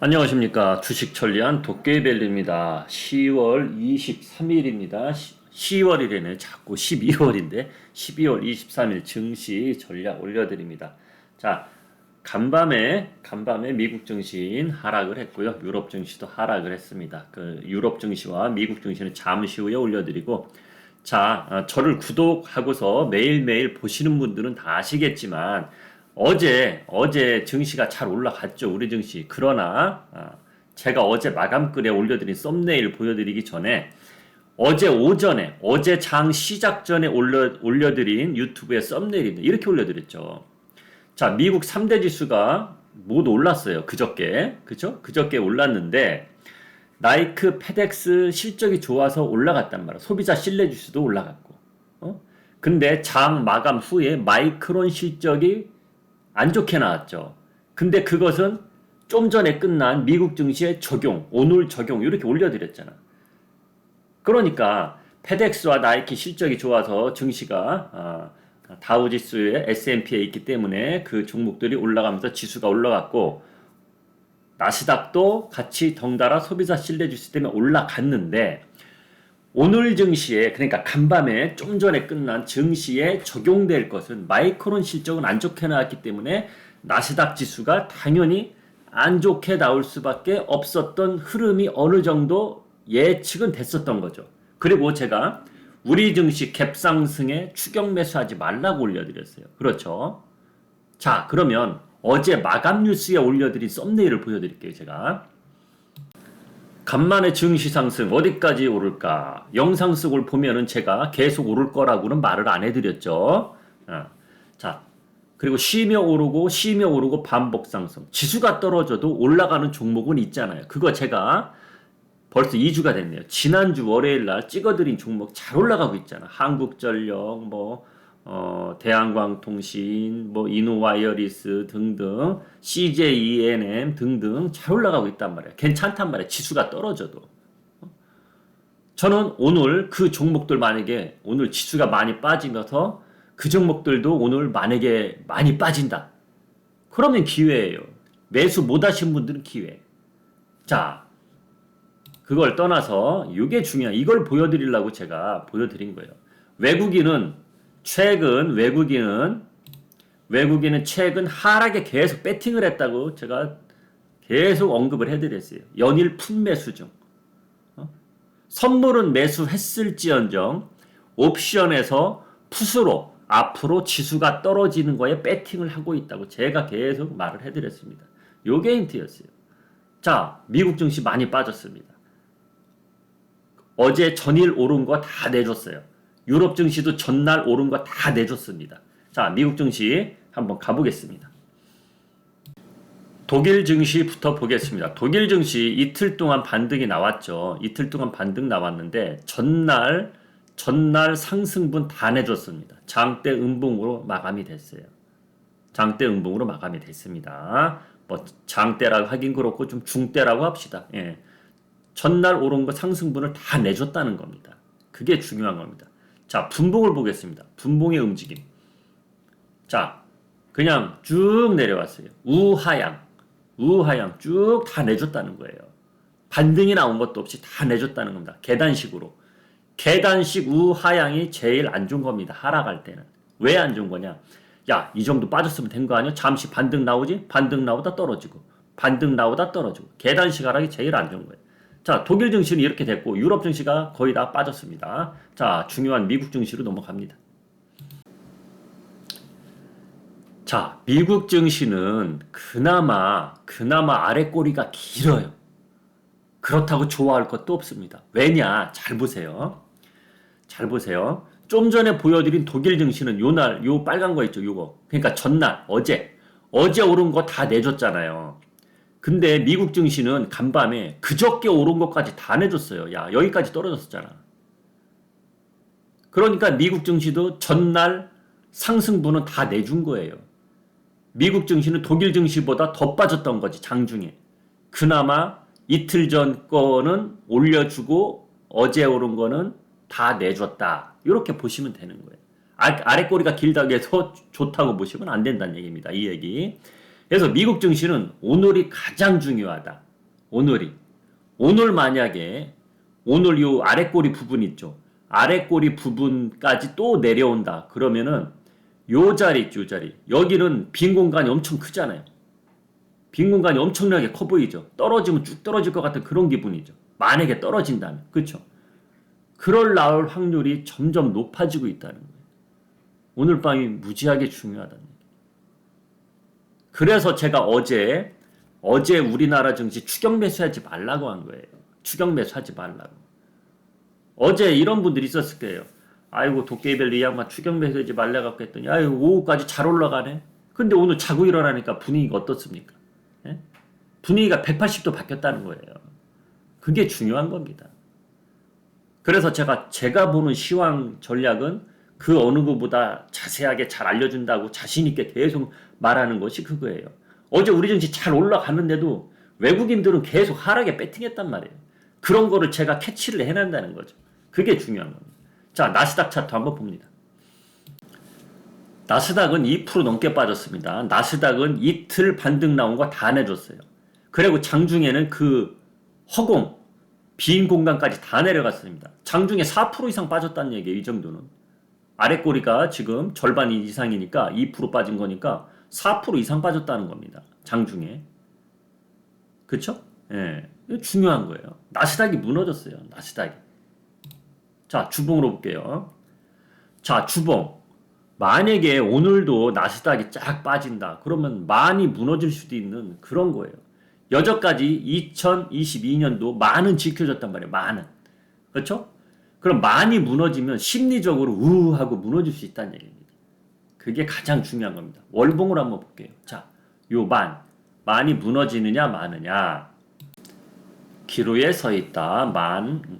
안녕하십니까. 주식 천리안 도깨비벨리입니다. 10월 23일입니다. 10월이래네. 자꾸 12월인데 12월 23일 증시 전략 올려드립니다. 자, 간밤에 미국 증시는 하락을 했고요. 유럽 증시도 하락을 했습니다. 그 유럽 증시와 미국 증시는 잠시 후에 올려드리고, 자, 저를 구독하고서 매일매일 보시는 분들은 다 아시겠지만 어제 증시가 잘 올라갔죠. 우리 증시. 그러나 제가 어제 마감글에 올려드린 썸네일 보여드리기 전에 어제 오전에 어제 장 시작 전에 올려드린 유튜브의 썸네일인데 이렇게 올려드렸죠. 자, 미국 3대 지수가 모두 올랐어요. 그저께. 그죠? 그저께 올랐는데 나이크, 페덱스 실적이 좋아서 올라갔단 말이야. 소비자 신뢰 지수도 올라갔고. 근데 장 마감 후에 마이크론 실적이 안 좋게 나왔죠. 근데 그것은 좀 전에 끝난 미국 증시의 적용, 오늘 적용 이렇게 올려드렸잖아. 그러니까 페덱스와 나이키 실적이 좋아서 증시가 다우지수의 S&P에 있기 때문에 그 종목들이 올라가면서 지수가 올라갔고, 나스닥도 같이 덩달아 소비자 신뢰지수 때문에 올라갔는데, 오늘 증시에, 그러니까 간밤에 좀 전에 끝난 증시에 적용될 것은 마이크론 실적은 안 좋게 나왔기 때문에 나스닥 지수가 당연히 안 좋게 나올 수밖에 없었던 흐름이 어느 정도 예측은 됐었던 거죠. 그리고 제가 우리 증시 갭상승에 추격 매수하지 말라고 올려드렸어요. 그렇죠. 자, 그러면 어제 마감 뉴스에 올려드린 썸네일을 보여드릴게요. 제가 간만에 증시 상승 어디까지 오를까? 영상 속을 보면은 제가 계속 오를 거라고는 말을 안 해드렸죠. 자, 그리고 쉬며 오르고 반복 상승. 지수가 떨어져도 올라가는 종목은 있잖아요. 그거 제가 벌써 2주가 됐네요. 지난주 월요일 날 찍어드린 종목 잘 올라가고 있잖아. 한국전력, 대한광통신, 이노와이어리스 등등, CJENM 등등 잘 올라가고 있단 말이야. 괜찮단 말이야. 지수가 떨어져도. 저는 오늘 그 종목들 만약에 오늘 지수가 많이 빠지면서 그 종목들도 오늘 만약에 많이 빠진다. 그러면 기회예요. 매수 못 하신 분들은 기회. 자, 그걸 떠나서 이게 중요한, 이걸 보여드리려고 제가 보여드린 거예요. 외국인은 최근 하락에 계속 배팅을 했다고 제가 계속 언급을 해드렸어요. 연일 풋매수 중. 선물은 매수했을지언정 옵션에서 풋으로 앞으로 지수가 떨어지는 거에 배팅을 하고 있다고 제가 계속 말을 해드렸습니다. 요게 힌트였어요. 자, 미국 증시 많이 빠졌습니다. 어제 전일 오른 거 다 내줬어요. 유럽 증시도 전날 오른 거 다 내줬습니다. 자, 미국 증시 한번 가보겠습니다. 독일 증시부터 보겠습니다. 독일 증시 이틀 동안 반등이 나왔죠. 이틀 동안 반등 나왔는데 전날 상승분 다 내줬습니다. 장대 음봉으로 마감이 됐어요. 장대 음봉으로 마감이 됐습니다. 장대라고 하긴 그렇고 좀 중대라고 합시다. 예. 전날 오른 거 상승분을 다 내줬다는 겁니다. 그게 중요한 겁니다. 자, 분봉을 보겠습니다. 분봉의 움직임. 자, 그냥 쭉 내려왔어요. 우하향 쭉 다 내줬다는 거예요. 반등이 나온 것도 없이 다 내줬다는 겁니다. 계단식 우하향이 제일 안 좋은 겁니다. 하락할 때는. 왜 안 좋은 거냐? 야, 이 정도 빠졌으면 된 거 아니야? 잠시 반등 나오지? 반등 나오다 떨어지고, 반등 나오다 떨어지고. 계단식 하락이 제일 안 좋은 거예요. 자, 독일 증시는 이렇게 됐고 유럽 증시가 거의 다 빠졌습니다. 자, 중요한 미국 증시로 넘어갑니다. 자, 미국 증시는 그나마 아래 꼬리가 길어요. 그렇다고 좋아할 것도 없습니다. 왜냐? 잘 보세요. 좀 전에 보여드린 독일 증시는 요 빨간 거 있죠, 요거. 그러니까 전날, 어제 오른 거 다 내줬잖아요. 근데 미국 증시는 간밤에 그저께 오른 것까지 다 내줬어요. 야, 여기까지 떨어졌었잖아. 그러니까 미국 증시도 전날 상승분은 다 내준 거예요. 미국 증시는 독일 증시보다 더 빠졌던 거지, 장중에. 그나마 이틀 전 거는 올려주고 어제 오른 거는 다 내줬다. 이렇게 보시면 되는 거예요. 아래 꼬리가 길다고 해서 좋다고 보시면 안 된다는 얘기입니다. 이 얘기. 그래서 미국 증시는 오늘이 가장 중요하다. 오늘이. 오늘 만약에 오늘 요 아래 꼬리 부분 있죠. 아래 꼬리 부분까지 또 내려온다. 그러면은 요 자리 있죠, 요 자리. 여기는 빈 공간이 엄청 크잖아요. 빈 공간이 엄청나게 커 보이죠. 떨어지면 쭉 떨어질 것 같은 그런 기분이죠. 만약에 떨어진다면. 그렇죠? 그럴 나올 확률이 점점 높아지고 있다는 거예요. 오늘 밤이 무지하게 중요하다는 얘기예요. 그래서 제가 어제 우리나라 증시 추격 매수하지 말라고 한 거예요. 추격 매수하지 말라고. 어제 이런 분들이 있었을 거예요. 아이고 도깨비벨 이 양반 추격 매수하지 말라고 했더니 아이고 오후까지 잘 올라가네. 근데 오늘 자고 일어나니까 분위기가 어떻습니까? 예? 분위기가 180도 바뀌었다는 거예요. 그게 중요한 겁니다. 그래서 제가 보는 시황 전략은 그 어느 것보다 자세하게 잘 알려준다고 자신있게 계속 말하는 것이 그거예요. 어제 우리 증시 잘 올라갔는데도 외국인들은 계속 하락에 배팅했단 말이에요. 그런 거를 제가 캐치를 해낸다는 거죠. 그게 중요한 겁니다. 자, 나스닥 차트 한번 봅니다. 나스닥은 2% 넘게 빠졌습니다. 나스닥은 이틀 반등 나온 거 다 내줬어요. 그리고 장중에는 그 허공, 빈 공간까지 다 내려갔습니다. 장중에 4% 이상 빠졌다는 얘기예요. 이 정도는. 아래 꼬리가 지금 절반 이상이니까 2% 빠진 거니까 4% 이상 빠졌다는 겁니다. 장중에. 그쵸? 예. 이거 중요한 거예요. 나스닥이 무너졌어요. 나스닥이. 자, 주봉으로 볼게요. 자, 주봉. 만약에 오늘도 나스닥이 쫙 빠진다. 그러면 많이 무너질 수도 있는 그런 거예요. 여전까지 2022년도 만은 지켜졌단 말이에요. 만은. 그렇죠? 그럼 많이 무너지면 심리적으로 우하고 무너질 수 있다는 얘기입니다. 그게 가장 중요한 겁니다. 월봉으로 한번 볼게요. 자, 요 만이 무너지느냐 마느냐. 기로에 서 있다.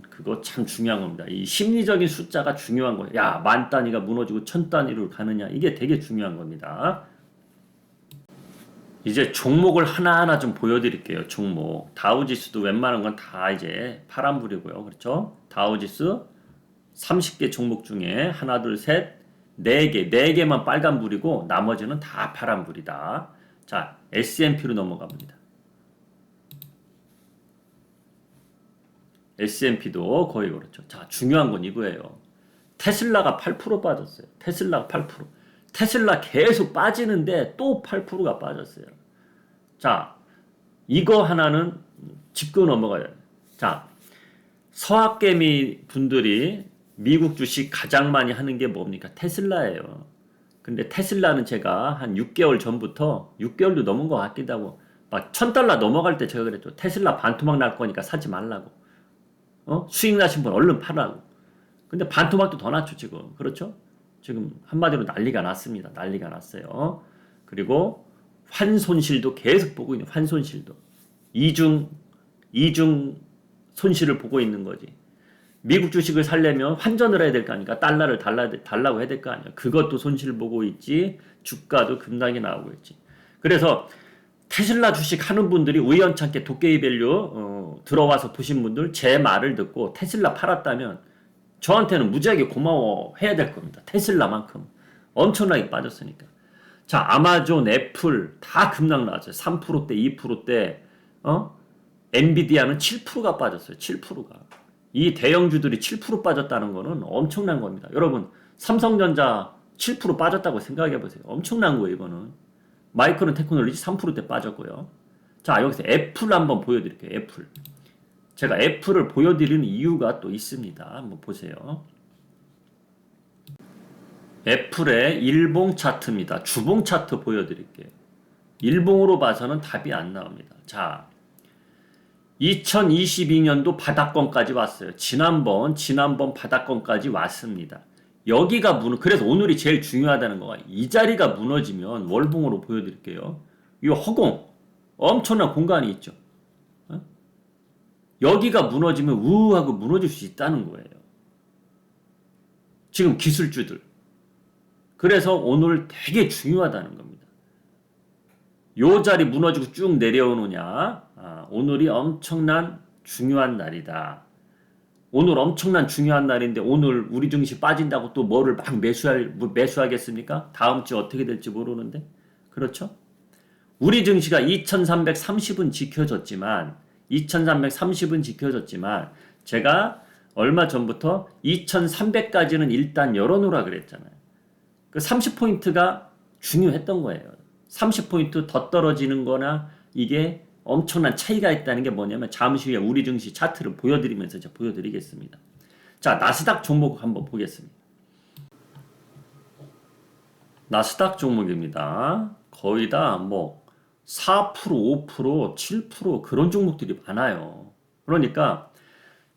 그거 참 중요한 겁니다. 이 심리적인 숫자가 중요한 거예요. 야, 만 단위가 무너지고 천 단위로 가느냐. 이게 되게 중요한 겁니다. 이제 종목을 하나하나 좀 보여드릴게요. 종목. 다우지수도 웬만한 건 다 이제 파란불이고요. 그렇죠? 다우지수 30개 종목 중에 하나, 둘, 셋, 4개. 4개만 빨간불이고 나머지는 다 파란불이다. 자, S&P로 넘어가 봅니다. S&P도 거의 그렇죠. 자, 중요한 건 이거예요. 테슬라가 8% 빠졌어요. 테슬라가 8%. 테슬라 계속 빠지는데 또 8%가 빠졌어요. 자, 이거 하나는 짚고 넘어가요. 자, 서학개미 분들이 미국 주식 가장 많이 하는 게 뭡니까? 테슬라예요. 근데 테슬라는 제가 한 6개월 전부터 6개월도 넘은 것 같기도 하고 막 $1,000 넘어갈 때 제가 그랬죠. 테슬라 반토막 날 거니까 사지 말라고. 수익 나신 분 얼른 팔라고. 근데 반토막도 더 났죠, 지금. 그렇죠? 지금 한마디로 난리가 났습니다. 난리가 났어요. 그리고 환손실도 계속 보고 있는 환손실도. 이중 손실을 보고 있는 거지. 미국 주식을 살려면 환전을 해야 될 거 아닙니까? 달러를 달라고 해야 될 거 아니야. 그것도 손실 보고 있지. 주가도 급락이 나오고 있지. 그래서 테슬라 주식 하는 분들이 우연찮게 도깨비밸류 들어와서 보신 분들 제 말을 듣고 테슬라 팔았다면 저한테는 무지하게 고마워해야 될 겁니다. 테슬라만큼 엄청나게 빠졌으니까. 자, 아마존, 애플 다 급락 나왔어요. 3%대, 2%대, 엔비디아는 7%가 빠졌어요. 7%가. 이 대형주들이 7% 빠졌다는 거는 엄청난 겁니다. 여러분, 삼성전자 7% 빠졌다고 생각해 보세요. 엄청난 거예요, 이거는. 마이크론 테크놀로지 3%대 빠졌고요. 자, 여기서 애플 한번 보여드릴게요. 애플. 제가 애플을 보여드리는 이유가 또 있습니다. 한번 보세요. 애플의 일봉 차트입니다. 주봉 차트 보여드릴게요. 일봉으로 봐서는 답이 안 나옵니다. 자, 2022년도 바닥권까지 왔어요. 지난번 바닥권까지 왔습니다. 여기가 그래서 오늘이 제일 중요하다는 거가 이 자리가 무너지면 월봉으로 보여드릴게요. 이 허공 엄청난 공간이 있죠. 여기가 무너지면 우하고 무너질 수 있다는 거예요. 지금 기술주들. 그래서 오늘 되게 중요하다는 겁니다. 요 자리 무너지고 쭉 내려오느냐. 오늘이 엄청난 중요한 날이다. 오늘 엄청난 중요한 날인데 오늘 우리 증시 빠진다고 또 뭐를 막 매수하겠습니까? 다음 주 어떻게 될지 모르는데. 그렇죠? 우리 증시가 2330은 지켜졌지만 2330은 지켜졌지만 제가 얼마 전부터 2300까지는 일단 열어놓으라 그랬잖아요. 그 30포인트가 중요했던 거예요. 30포인트 더 떨어지는 거나 이게 엄청난 차이가 있다는 게 뭐냐면 잠시 후에 우리 증시 차트를 보여드리면서 제가 보여드리겠습니다. 자, 나스닥 종목 한번 보겠습니다. 나스닥 종목입니다. 거의 다 뭐 4%, 5%, 7% 그런 종목들이 많아요. 그러니까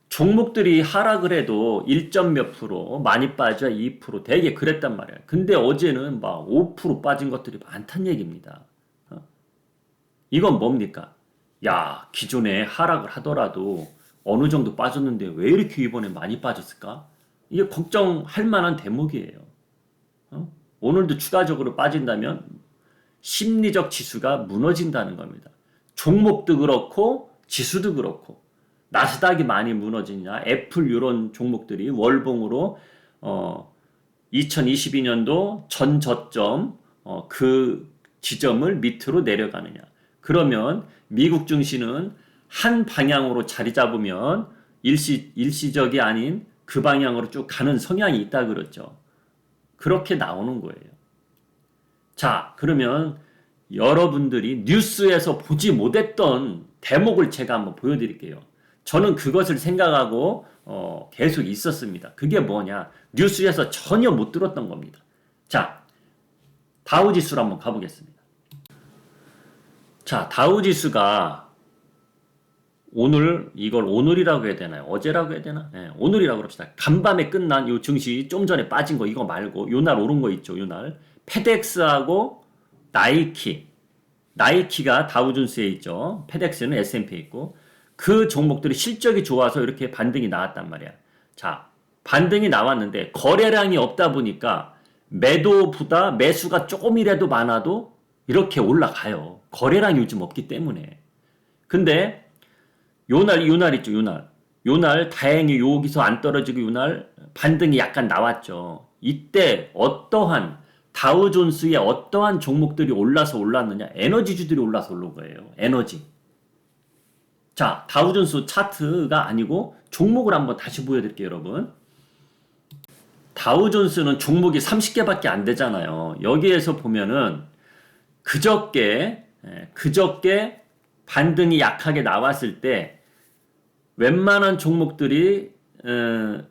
종목들이 하락을 해도 1점 몇 프로, 많이 빠져 2% 되게 그랬단 말이야. 근데 어제는 막 5% 빠진 것들이 많단 얘기입니다. 이건 뭡니까? 야, 기존에 하락을 하더라도 어느 정도 빠졌는데 왜 이렇게 이번에 많이 빠졌을까? 이게 걱정할 만한 대목이에요. 오늘도 추가적으로 빠진다면 심리적 지수가 무너진다는 겁니다. 종목도 그렇고 지수도 그렇고 나스닥이 많이 무너지냐, 애플 이런 종목들이 월봉으로 2022년도 전 저점 그 지점을 밑으로 내려가느냐. 그러면 미국 증시는 한 방향으로 자리 잡으면 일시적이 아닌 그 방향으로 쭉 가는 성향이 있다 그랬죠. 그렇게 나오는 거예요. 자, 그러면 여러분들이 뉴스에서 보지 못했던 대목을 제가 한번 보여드릴게요. 저는 그것을 생각하고 계속 있었습니다. 그게 뭐냐? 뉴스에서 전혀 못 들었던 겁니다. 자, 다우지수로 한번 가보겠습니다. 자, 다우지수가 오늘 이걸 오늘이라고 해야 되나요? 어제라고 해야 되나? 네, 오늘이라고 그럽시다. 간밤에 끝난 요 증시 좀 전에 빠진 거 이거 말고 요 날 오른 거 있죠. 요 날 페덱스하고 나이키가 다우존스에 있죠. 페덱스는 S&P에 있고 그 종목들이 실적이 좋아서 이렇게 반등이 나왔단 말이야. 자, 반등이 나왔는데 거래량이 없다 보니까 매도보다 매수가 조금이라도 많아도 이렇게 올라가요. 거래량이 요즘 없기 때문에. 근데 요날 있죠, 요날 다행히 여기서 안 떨어지고 요날 반등이 약간 나왔죠. 이때 다우존스의 어떠한 종목들이 올랐느냐? 에너지주들이 올라서 올른 거예요. 에너지. 자, 다우존스 차트가 아니고 종목을 한번 다시 보여드릴게요, 여러분. 다우존스는 종목이 30개밖에 안 되잖아요. 여기에서 보면은 그저께 반등이 약하게 나왔을 때 웬만한 종목들이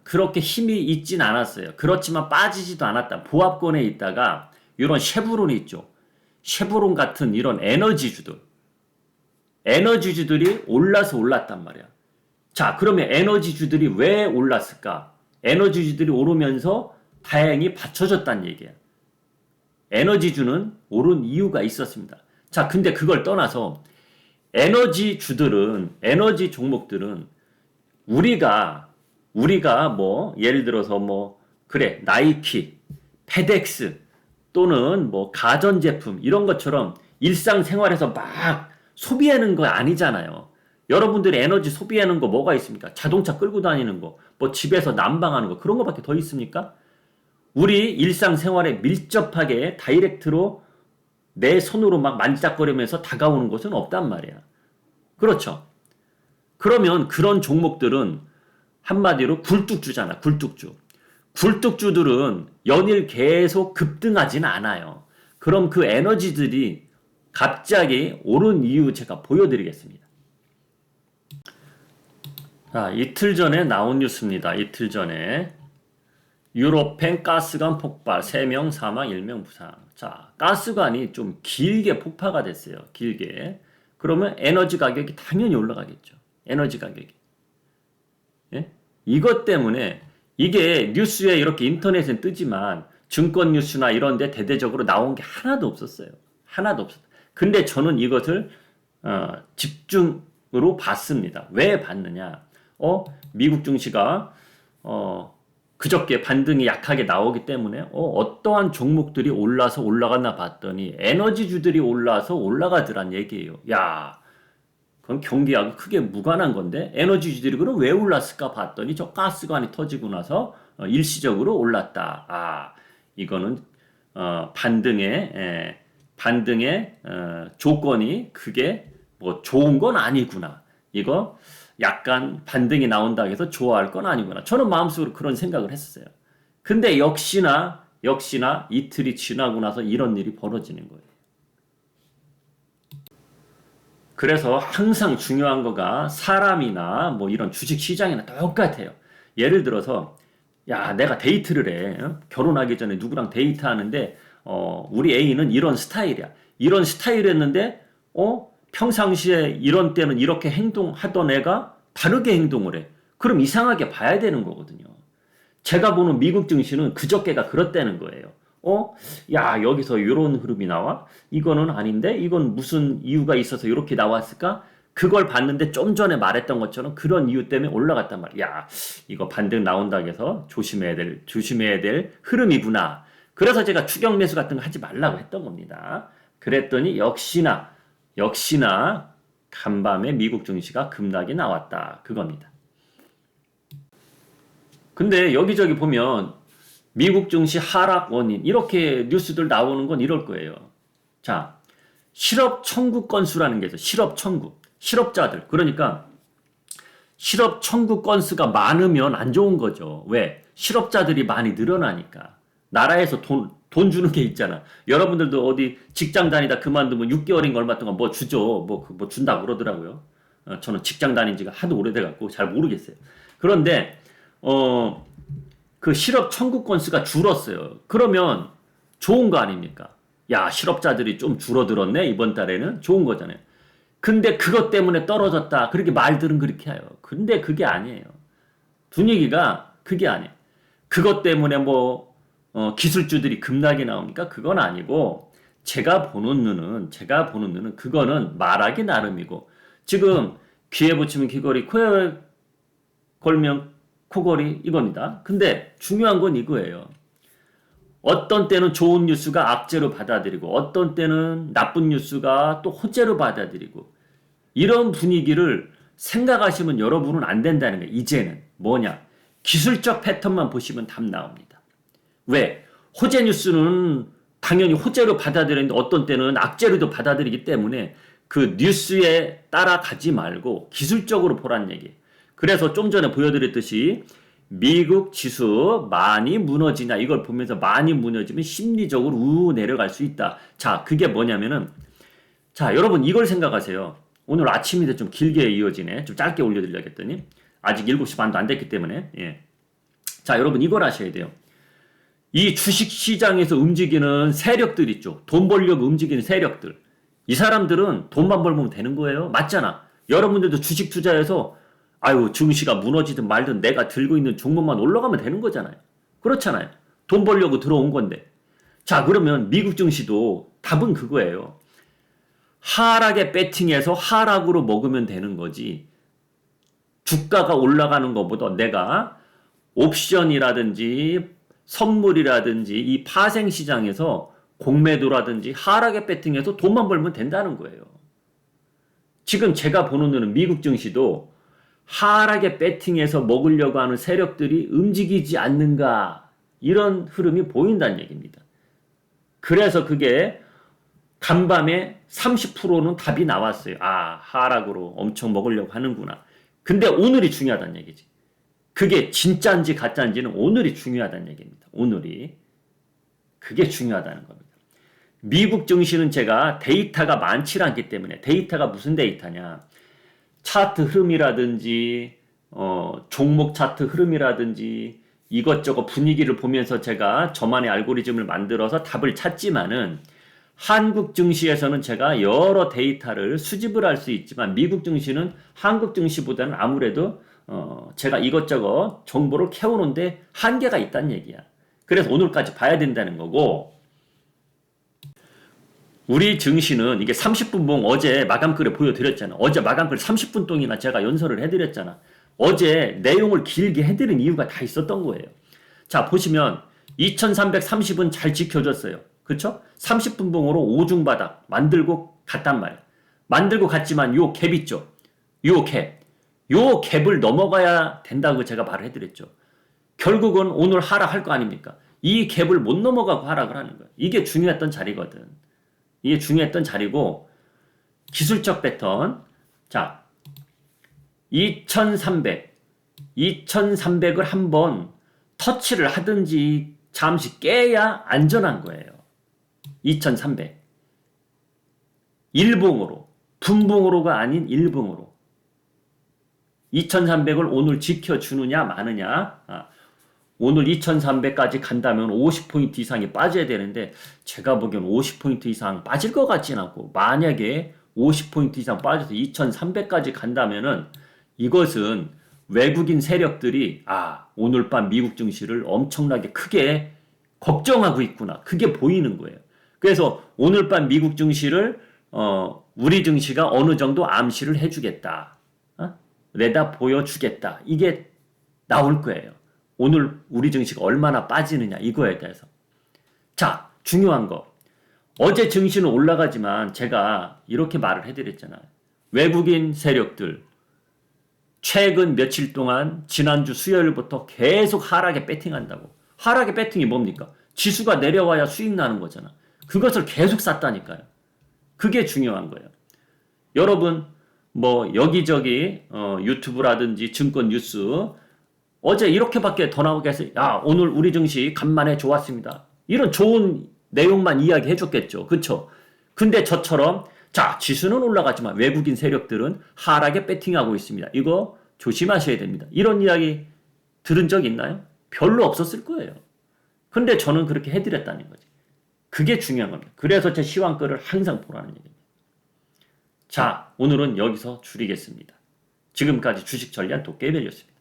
그렇게 힘이 있진 않았어요. 그렇지만 빠지지도 않았다. 보합권에 있다가 이런 쉐브론이 있죠. 쉐브론 같은 이런 에너지주들이 올랐단 말이야. 자, 그러면 에너지주들이 왜 올랐을까? 에너지주들이 오르면서 다행히 받쳐줬다는 얘기야. 에너지주는 오른 이유가 있었습니다. 자, 근데 그걸 떠나서 에너지 종목들은 우리가 뭐 예를 들어서 나이키, 페덱스 또는 뭐 가전제품 이런 것처럼 일상생활에서 막 소비하는 거 아니잖아요. 여러분들이 에너지 소비하는 거 뭐가 있습니까? 자동차 끌고 다니는 거, 뭐 집에서 난방하는 거 그런 거밖에 더 있습니까? 우리 일상생활에 밀접하게 다이렉트로 내 손으로 막 만지작거리면서 다가오는 것은 없단 말이야. 그렇죠. 그러면 그런 종목들은 한마디로 굴뚝주잖아. 굴뚝주들은 연일 계속 급등하지는 않아요. 그럼 그 에너지들이 갑자기 오른 이유 제가 보여드리겠습니다. 자, 이틀 전에 나온 뉴스입니다. 이틀 전에 유럽행 가스관 폭발 3명 사망 1명 부상. 자, 가스관이 좀 길게 폭파가 됐어요. 길게. 그러면 에너지 가격이 당연히 올라가겠죠. 에너지 가격이. 예? 이것 때문에 이게 뉴스에 이렇게 인터넷에 뜨지만 증권 뉴스나 이런 데 대대적으로 나온 게 하나도 없었어요. 하나도 없었어요. 근데 저는 이것을 집중으로 봤습니다. 왜 봤느냐? 미국 증시가 그저께 반등이 약하게 나오기 때문에 어떠한 종목들이 올라갔나 봤더니 에너지주들이 올라가더란 얘기예요. 야, 그건 경기하고 크게 무관한 건데 에너지주들이 그럼 왜 올랐을까 봤더니 저 가스관이 터지고 나서 일시적으로 올랐다. 아, 이거는 반등의 조건이 그게 뭐 좋은 건 아니구나. 이거 약간 반등이 나온다 해서 좋아할 건 아니구나. 저는 마음속으로 그런 생각을 했었어요. 근데 역시나 이틀이 지나고 나서 이런 일이 벌어지는 거예요. 그래서 항상 중요한 거가 사람이나 뭐 이런 주식 시장이나 똑같아요. 예를 들어서 야, 내가 데이트를 해. 결혼하기 전에 누구랑 데이트하는데 우리 A는 이런 스타일이야. 이런 스타일이었는데 평상시에 이런 때는 이렇게 행동하던 애가 다르게 행동을 해. 그럼 이상하게 봐야 되는 거거든요. 제가 보는 미국 증시는 그저께가 그렇다는 거예요. 야, 여기서 이런 흐름이 나와? 이거는 아닌데? 이건 무슨 이유가 있어서 이렇게 나왔을까? 그걸 봤는데 좀 전에 말했던 것처럼 그런 이유 때문에 올라갔단 말이야. 야, 이거 반등 나온다 해서 조심해야 될 흐름이구나. 그래서 제가 추격 매수 같은 거 하지 말라고 했던 겁니다. 그랬더니 역시나 간밤에 미국 증시가 급락이 나왔다. 그겁니다. 근데 여기저기 보면 미국 증시 하락 원인 이렇게 뉴스들 나오는 건 이럴 거예요. 자, 실업 청구 건수라는 게 있어요. 실업 청구. 실업자들. 그러니까 실업 청구 건수가 많으면 안 좋은 거죠. 왜? 실업자들이 많이 늘어나니까. 나라에서 돈 주는 게 있잖아. 여러분들도 어디 직장 다니다 그만두면 6개월인가 얼마 동안 뭐 주죠. 뭐 준다고 그러더라고요. 저는 직장 다닌 지가 하도 오래돼갖고 잘 모르겠어요. 그런데, 그 실업 청구 건수가 줄었어요. 그러면 좋은 거 아닙니까? 야, 실업자들이 좀 줄어들었네, 이번 달에는. 좋은 거잖아요. 근데 그것 때문에 떨어졌다. 그렇게 말들은 그렇게 해요. 근데 그게 아니에요. 분위기가 그게 아니에요. 그것 때문에 기술주들이 급락이 나옵니까? 그건 아니고, 제가 보는 눈은 그거는 말하기 나름이고, 지금 귀에 붙이면 귀걸이, 코에 걸면 코걸이 이겁니다. 근데 중요한 건 이거예요. 어떤 때는 좋은 뉴스가 악재로 받아들이고 어떤 때는 나쁜 뉴스가 또 호재로 받아들이고 이런 분위기를 생각하시면 여러분은 안 된다는 거예요. 이제는 뭐냐? 기술적 패턴만 보시면 답 나옵니다. 왜? 호재 뉴스는 당연히 호재로 받아들이는데 어떤 때는 악재로도 받아들이기 때문에 그 뉴스에 따라가지 말고 기술적으로 보란 얘기예요. 그래서 좀 전에 보여드렸듯이 미국 지수 많이 무너지냐 이걸 보면서 많이 무너지면 심리적으로 내려갈 수 있다. 자, 그게 뭐냐면은 자, 여러분 이걸 생각하세요. 오늘 아침인데 좀 길게 이어지네. 좀 짧게 올려드려야겠더니 아직 7시 반도 안 됐기 때문에 자, 여러분 이걸 아셔야 돼요. 이 주식시장에서 움직이는 세력들 있죠. 돈 벌려고 움직이는 세력들. 이 사람들은 돈만 벌면 되는 거예요. 맞잖아. 여러분들도 주식 투자해서 증시가 무너지든 말든 내가 들고 있는 종목만 올라가면 되는 거잖아요. 그렇잖아요. 돈 벌려고 들어온 건데. 자, 그러면 미국 증시도 답은 그거예요. 하락에 배팅해서 하락으로 먹으면 되는 거지. 주가가 올라가는 것보다 내가 옵션이라든지 선물이라든지 이 파생시장에서 공매도라든지 하락에 배팅해서 돈만 벌면 된다는 거예요. 지금 제가 보는 눈은 미국 증시도 하락에 배팅해서 먹으려고 하는 세력들이 움직이지 않는가 이런 흐름이 보인다는 얘기입니다. 그래서 그게 간밤에 30%는 답이 나왔어요. 아, 하락으로 엄청 먹으려고 하는구나. 근데 오늘이 중요하다는 얘기지. 그게 진짜인지 가짜인지는 오늘이 중요하다는 얘기입니다. 오늘이. 그게 중요하다는 겁니다. 미국 증시는 제가 데이터가 많지 않기 때문에 데이터가 무슨 데이터냐. 차트 흐름이라든지 종목 차트 흐름이라든지 이것저것 분위기를 보면서 제가 저만의 알고리즘을 만들어서 답을 찾지만은 한국 증시에서는 제가 여러 데이터를 수집을 할 수 있지만 미국 증시는 한국 증시보다는 아무래도 제가 이것저것 정보를 캐오는데 한계가 있다는 얘기야. 그래서 오늘까지 봐야 된다는 거고 우리 증시는 이게 30분 봉 어제 마감글에 보여드렸잖아. 어제 마감글 30분 동이나 제가 연설을 해드렸잖아. 어제 내용을 길게 해드린 이유가 다 있었던 거예요. 자, 보시면 2330은 잘 지켜줬어요. 그쵸? 30분 봉으로 오중바닥 만들고 갔단 말이야. 만들고 갔지만 요 갭 있죠? 요 갭. 요 갭을 넘어가야 된다고 제가 말을 해드렸죠. 결국은 오늘 하락할 거 아닙니까? 이 갭을 못 넘어가고 하락을 하는 거야. 이게 중요했던 자리거든. 이게 중요했던 자리고 기술적 패턴. 자, 2300을 한번 터치를 하든지 잠시 깨야 안전한 거예요. 2300. 일봉으로. 분봉으로가 아닌 일봉으로. 2300을 오늘 지켜주느냐 마느냐. 오늘 2300까지 간다면 50포인트 이상이 빠져야 되는데 제가 보기엔 50포인트 이상 빠질 것 같진 않고, 만약에 50포인트 이상 빠져서 2300까지 간다면은 이것은 외국인 세력들이 오늘 밤 미국 증시를 엄청나게 크게 걱정하고 있구나. 그게 보이는 거예요. 그래서 오늘 밤 미국 증시를 우리 증시가 어느 정도 암시를 해주겠다. 내다 보여주겠다. 이게 나올 거예요. 오늘 우리 증시가 얼마나 빠지느냐 이거에 대해서. 자, 중요한 거. 어제 증시는 올라가지만 제가 이렇게 말을 해드렸잖아요. 외국인 세력들 최근 며칠 동안 지난주 수요일부터 계속 하락에 배팅한다고. 하락의 배팅이 뭡니까? 지수가 내려와야 수익 나는 거잖아. 그것을 계속 샀다니까요. 그게 중요한 거예요. 여러분 뭐 여기저기 유튜브라든지 증권 뉴스 어제 이렇게밖에 더 나오겠어요. 오늘 우리 증시 간만에 좋았습니다. 이런 좋은 내용만 이야기해 줬겠죠. 그쵸? 근데 저처럼 자, 지수는 올라가지만 외국인 세력들은 하락에 배팅하고 있습니다. 이거 조심하셔야 됩니다. 이런 이야기 들은 적 있나요? 별로 없었을 거예요. 근데 저는 그렇게 해드렸다는 거지. 그게 중요한 겁니다. 그래서 제 시황글을 항상 보라는 얘기입니다. 자, 오늘은 여기서 줄이겠습니다. 지금까지 주식 전략 도깨비였습니다.